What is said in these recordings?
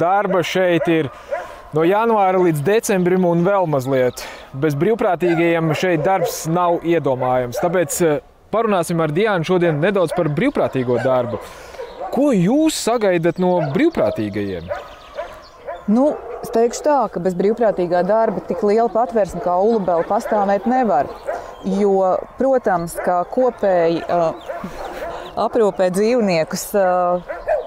Darba šeit ir no janvāra līdz decembrim un vēl mazliet. Bez brīvprātīgajiem šeit darbs nav iedomājams. Tāpēc parunāsim ar Diānu šodien nedaudz par brīvprātīgo darbu. Ko jūs sagaidat no brīvprātīgajiem? Es teikšu tā, ka bez brīvprātīgā darba tik liela patvērsme kā Ulubela pastāvēt nevar. Jo, protams, ka kopēji aprūpē dzīvniekus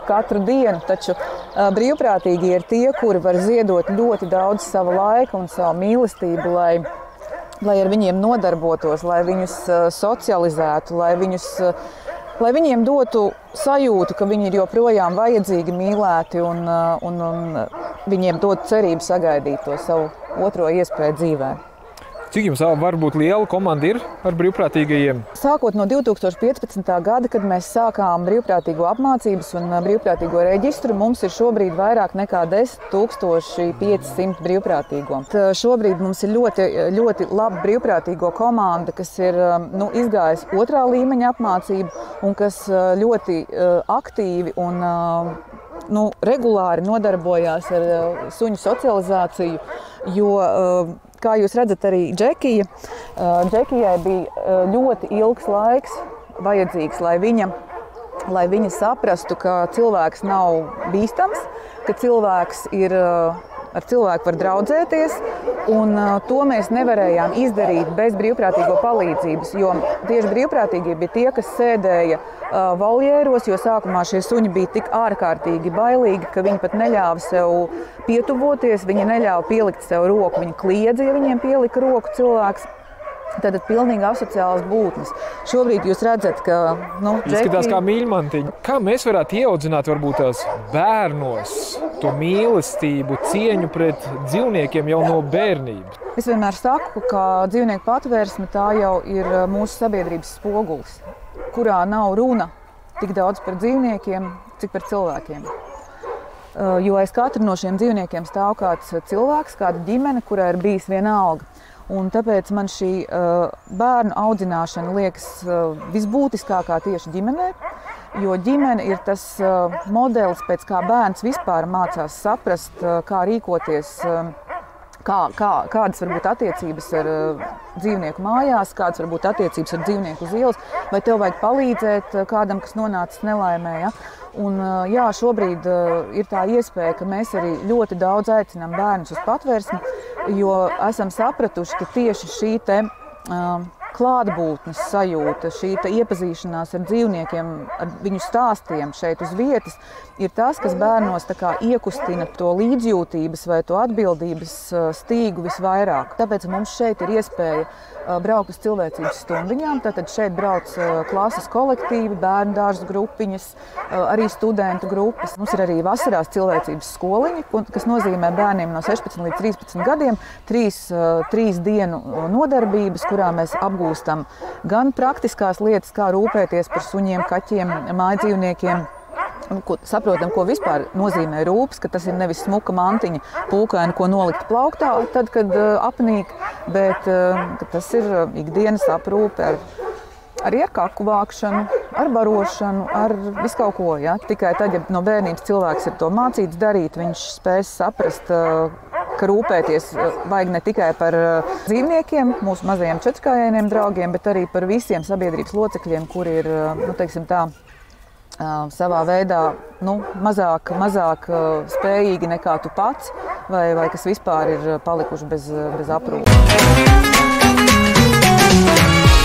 katru dienu, taču brīvprātīgi ir tie, kuri var ziedot ļoti daudz sava laika un savu mīlestību, lai ar viņiem nodarbotos, lai viņus socializētu, lai viņiem dotu sajūtu, ka viņi ir joprojām vajadzīgi, mīlēti un viņiem dot cerību sagaidīt to savu otro iespēju dzīvē. Cik jums varbūt liela komanda ir ar brīvprātīgajiem? Sākot no 2015. gada, kad mēs sākām brīvprātīgo apmācības un brīvprātīgo reģistru, mums ir šobrīd vairāk nekā 10,500 brīvprātīgo. Šobrīd mums ir ļoti laba brīvprātīgo komanda, kas ir izgājusi otrā līmeņa apmācību un kas ļoti aktīvi un regulāri nodarbojās ar suņu socializāciju, jo, kā jūs redzat, arī Džekijai bija ļoti ilgs laiks vajadzīgs, lai viņa saprastu, ka cilvēks nav bīstams, ka cilvēks ar cilvēku var draudzēties, un to mēs nevarējām izdarīt bez brīvprātīgo palīdzības, jo tieši brīvprātīgie bija tie, kas sēdēja voljēros, jo sākumā šie suņi bija tik ārkārtīgi bailīgi, ka viņi pat neļāva sev pietuvoties, viņi neļāva pielikt sev roku, viņi kliedza, ja viņiem pielika roku cilvēks. Tātad pilnīgi asociālas būtnes. Šobrīd jūs redzat, ka izskatās kā mīļmantiņi. Kā mēs varētu ieaudzināt varbūt tās bērnos to mīlestību, cieņu pret dzīvniekiem jau no bērnības? Es vienmēr saku, ka dzīvnieku patvērsme tā jau ir mūsu sabiedrības spogulis, kurā nav runa tik daudz par dzīvniekiem, cik par cilvēkiem. Jo aiz katru no šiem dzīvniekiem stāv kāds cilvēks, kāda ģimene, kurā ir bijis viena alga. Un tāpēc man šī bērnu audzināšana liekas visbūtiskākā tieši ģimenē, jo ģimene ir tas modelis, pēc kā bērns vispār mācās saprast, kā rīkoties, kādas var būt attiecības ar dzīvnieku mājās, kādas var būt attiecības ar dzīvnieku uz ielas, vai tev vajag palīdzēt kādam, kas nonācis nelaimē. Ja? Un, šobrīd ir tā iespēja, ka mēs arī ļoti daudz aicinām bērnus uz patvērsmi, jo esam sapratuši, ka tieši šī klātbūtnes sajūta, šī iepazīšanās ar dzīvniekiem, ar viņu stāstiem šeit uz vietas, ir tas, kas bērnos iekustina to līdzjūtības vai to atbildības stīgu visvairāk. Tāpēc mums šeit ir iespēja braukt uz cilvēcības stundiņām. Tātad šeit brauc klases kolektīvi, bērnu dārza grupiņas, arī studentu grupas. Mums ir arī vasarās cilvēcības skoliņi, kas nozīmē bērniem no 16 līdz 13 gadiem 3 dienu nodarbības, kurā mēs apgūstam gan praktiskās lietas, kā rūpēties par suņiem, kaķiem, mājadzīvniekiem. Saprotam, ko vispār nozīmē rūpes, ka tas ir nevis smuka mantiņa, pūkaina, ko nolikt plauktā, tad, kad apnīk, bet tas ir ikdienas aprūpe arī ar kaku vākšanu, ar barošanu, ar visu kaut ko. Ja? Tikai tad, ja no bērnības cilvēks ir to mācīts darīt, viņš spēs saprast, ka rūpēties vajag ne tikai par dzīvniekiem, mūsu mazajiem četrkājainiem draugiem, bet arī par visiem sabiedrības locekļiem, kuri ir, savā veidā mazāk spējīgi nekā tu pats, vai kas vispār ir palikuši bez aprūpes.